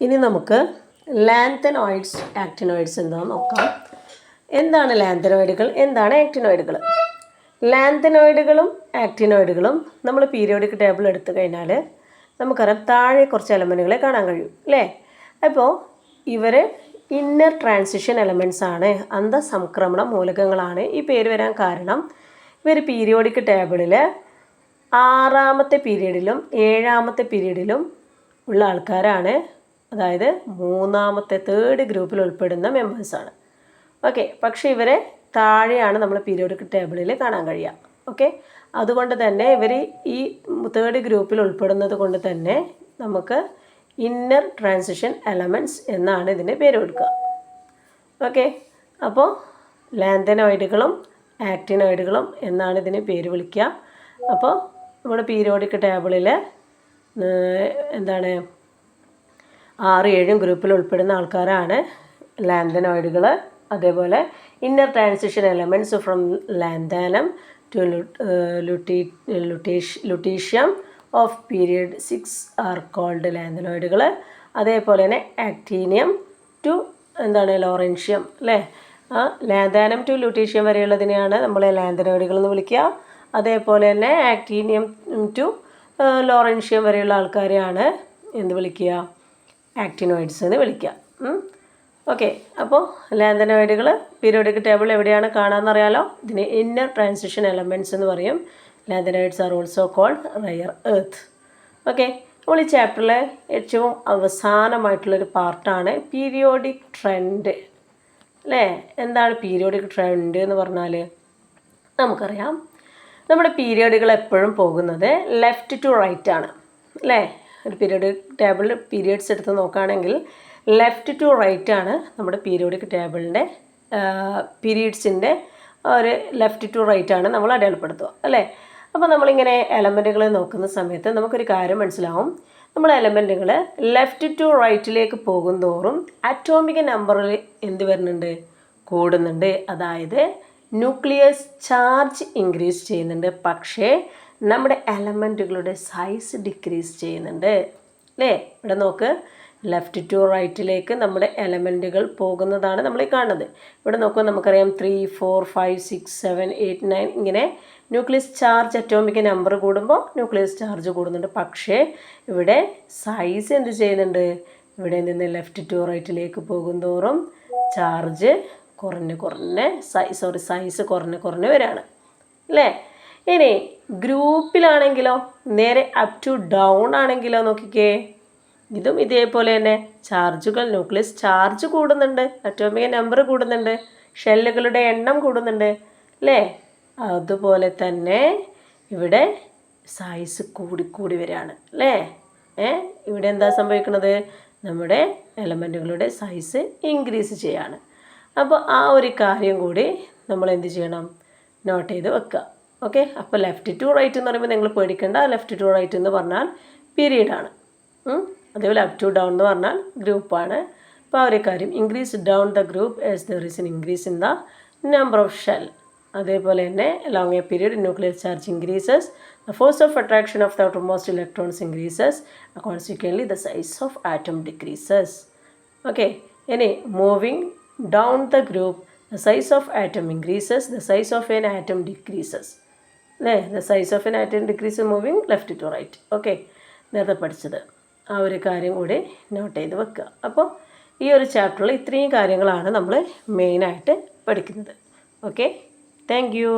ഇനി നമുക്ക് ലാന്തനോയിഡ്സ് ആക്റ്റിനോയിഡ്സ് എന്താണെന്ന് നോക്കാം. എന്താണ് ലാന്തനോയിഡുകൾ, എന്താണ് ആക്റ്റിനോയിഡുകൾ? ലാന്തനോയിഡുകളും ആക്റ്റിനോയിഡുകളും നമ്മൾ പീരിയോഡിക് ടേബിൾ എടുത്തു കഴിഞ്ഞാൽ നമുക്കറിയാം താഴെ കുറച്ച് എലമെൻറ്റുകളെ കാണാൻ കഴിയും അല്ലേ. അപ്പോൾ ഇവർ ഇന്നർ ട്രാൻസിഷൻ എലമെൻറ്റ്സ് ആണ്, അന്തഃസംക്രമണ മൂലകങ്ങളാണ്. ഈ പേര് വരാൻ കാരണം ഇവർ പീരിയോഡിക് ടേബിളിൽ 6ാമത്തെ പീരീഡിലും 7ാമത്തെ പീരീഡിലും ഉള്ള ആൾക്കാരാണ്. അതായത് 3ാമത്തെ തേർഡ് ഗ്രൂപ്പിൽ ഉൾപ്പെടുന്ന മെമ്പേഴ്സാണ്. ഓക്കെ, പക്ഷേ ഇവരെ താഴെയാണ് നമ്മൾ പീരിയോഡിക് ടേബിളിൽ കാണാൻ കഴിയുക. ഓക്കെ, അതുകൊണ്ട് തന്നെ ഇവർ ഈ തേർഡ് ഗ്രൂപ്പിൽ ഉൾപ്പെടുന്നത് കൊണ്ട് തന്നെ നമുക്ക് ഇന്നർ ട്രാൻസിഷൻ എലമെൻറ്റ്സ് എന്നാണ് ഇതിൻ്റെ പേര് കൊടുക്കുക. ഓക്കെ, അപ്പോൾ ലാന്തനോയിഡുകളും ആക്റ്റിനോയിഡുകളും എന്നാണ് ഇതിന് പേര് വിളിക്കുക. അപ്പോൾ നമ്മുടെ പീരിയോഡിക് ടേബിളിൽ എന്താണ് 6-7 ഗ്രൂപ്പിൽ ഉൾപ്പെടുന്ന ആൾക്കാരാണ് ലാന്തനോയിഡുകൾ. അതേപോലെ inner transition elements from lanthanum to lutetium of period 6 are called ലാന്തനോയിഡുകൾ. അതേപോലെ തന്നെ ആക്ടീനിയം ടു ലോറൻഷ്യം അല്ലേ. ലാന്താനം ടു ലുട്ടീഷ്യം വരെയുള്ളതിനെയാണ് നമ്മൾ ലാന്തനോയിഡുകൾ എന്ന് വിളിക്കുക. അതേപോലെ തന്നെ ആക്ടീനിയം ടു ലോറൻഷ്യം വരെയുള്ള ആൾക്കാരെയാണ് എന്ത് വിളിക്കുക, ആക്റ്റിനോയിഡ്സ് എന്ന് വിളിക്കുക. ഓക്കെ, അപ്പോൾ ലാന്തനോയിഡുകൾ പീരിയോഡിക് ടേബിൾ എവിടെയാണ് കാണാമെന്നറിയാലോ. ഇതിന് ഇന്നർ ട്രാൻസിഷൻ എലമെൻറ്റ്സ് എന്ന് പറയും. Lanthanoids are also called rare earth. Okay, നമ്മൾ ഈ ചാപ്റ്ററിലെ ഏറ്റവും അവസാനമായിട്ടുള്ളൊരു പാർട്ടാണ് പീരിയോഡിക് ട്രെൻഡ് അല്ലേ. എന്താണ് പീരിയോഡിക് ട്രെൻഡ് എന്ന് പറഞ്ഞാൽ നമുക്കറിയാം നമ്മുടെ പീരിയഡുകൾ എപ്പോഴും പോകുന്നത് ലെഫ്റ്റ് ടു റൈറ്റ് ആണ് അല്ലേ. ഒരു പീരിയോഡിക് ടേബിളിൽ പീരിയഡ്സ് എടുത്ത് നോക്കുകയാണെങ്കിൽ ലെഫ്റ്റ് ടു റൈറ്റ് ആണ് നമ്മുടെ പീരിയോഡിക് ടേബിളിൻ്റെ പീരീഡ്സിൻ്റെ ഒരു ലെഫ്റ്റ് ടു റൈറ്റ് ആണ് നമ്മൾ അടയാളപ്പെടുത്തുക അല്ലേ. അപ്പോൾ നമ്മളിങ്ങനെ എലമെൻറ്റുകൾ നോക്കുന്ന സമയത്ത് നമുക്കൊരു കാര്യം മനസ്സിലാവും. നമ്മൾ എലമെൻറ്റുകൾ ലെഫ്റ്റ് ടു റൈറ്റിലേക്ക് പോകും തോറും അറ്റോമിക് നമ്പറിൽ എന്ത് വരുന്നുണ്ട്, കൂടുന്നുണ്ട്. അതായത് ന്യൂക്ലിയസ് ചാർജ് ഇൻക്രീസ് ചെയ്യുന്നുണ്ട്, പക്ഷേ നമ്മുടെ എലമെൻറ്റുകളുടെ സൈസ് ഡിക്രീസ് ചെയ്യുന്നുണ്ട് അല്ലേ. ഇവിടെ നോക്ക്, ലെഫ്റ്റ് ടു റൈറ്റിലേക്ക് നമ്മുടെ എലമെൻറ്റുകൾ പോകുന്നതാണ് നമ്മൾ കാണുന്നത്. ഇവിടെ നോക്കുമ്പോൾ നമുക്കറിയാം 3, 4, 5, 6, 7, 8, 9 ഇങ്ങനെ ന്യൂക്ലിയസ് ചാർജ് അറ്റോമിക് നമ്പർ കൂടുമ്പോൾ ന്യൂക്ലിയസ് ചാർജ് കൂടുന്നുണ്ട്. പക്ഷേ ഇവിടെ സൈസ് എന്ത് ചെയ്യുന്നുണ്ട്, ഇവിടെ നിന്ന് ലെഫ്റ്റ് ടു റൈറ്റിലേക്ക് പോകും തോറും ചാർജ് സൈസ് കുറഞ്ഞ് വരികയാണ് അല്ലേ. ഇനി ഗ്രൂപ്പിലാണെങ്കിലോ, നേരെ അപ് ടു ഡൗൺ ആണെങ്കിലോ നോക്കിക്കേ, ഇതും ഇതേപോലെ തന്നെ ചാർജുകൾ ന്യൂക്ലിയസ് ചാർജ് കൂടുന്നുണ്ട്, അറ്റോമിക് നമ്പർ കൂടുന്നുണ്ട്, ഷെല്ലുകളുടെ എണ്ണം കൂടുന്നുണ്ട് അല്ലേ. അതുപോലെ തന്നെ ഇവിടെ സൈസ് കൂടി വരികയാണ് അല്ലേ. ഇവിടെ എന്താ സംഭവിക്കുന്നത്, നമ്മുടെ എലമെൻറ്റുകളുടെ സൈസ് ഇൻക്രീസ് ചെയ്യാണ്. അപ്പോൾ ആ ഒരു കാര്യം കൂടി നമ്മൾ എന്ത് ചെയ്യണം, നോട്ട് ചെയ്ത് വെക്കുക. ഓക്കെ, അപ്പോൾ ലെഫ്റ്റ് ടു റൈറ്റ് എന്ന് പറയുമ്പോൾ നിങ്ങൾ പേടിക്കേണ്ട. ലെഫ്റ്റ് ടു റൈറ്റ് എന്ന് പറഞ്ഞാൽ പീരീഡാണ്. അതേപോലെ അപ് ടു ഡൗൺ എന്ന് പറഞ്ഞാൽ ഗ്രൂപ്പാണ്. അപ്പോൾ ആ ഒരു കാര്യം increase down the group as there is N increase in the number of shell. അതേപോലെ തന്നെ long A period nuclear charge increases, the force of attraction of the outermost electrons increases, consequently the size of atom decreases. Okay, ഇനി moving down the group, the size of atom increases, the size of an atom decreases. The size of an atom decreases moving left to right. Okay, നേരത്തെ പഠിച്ചത് ആ ഒരു കാര്യം കൂടി not ചെയ്ത് വെക്കുക. അപ്പോൾ ഈ ഒരു ചാപ്റ്ററിൽ ഇത്രയും കാര്യങ്ങളാണ് നമ്മൾ മെയിനായിട്ട് പഠിക്കുന്നത്. Okay, thank you.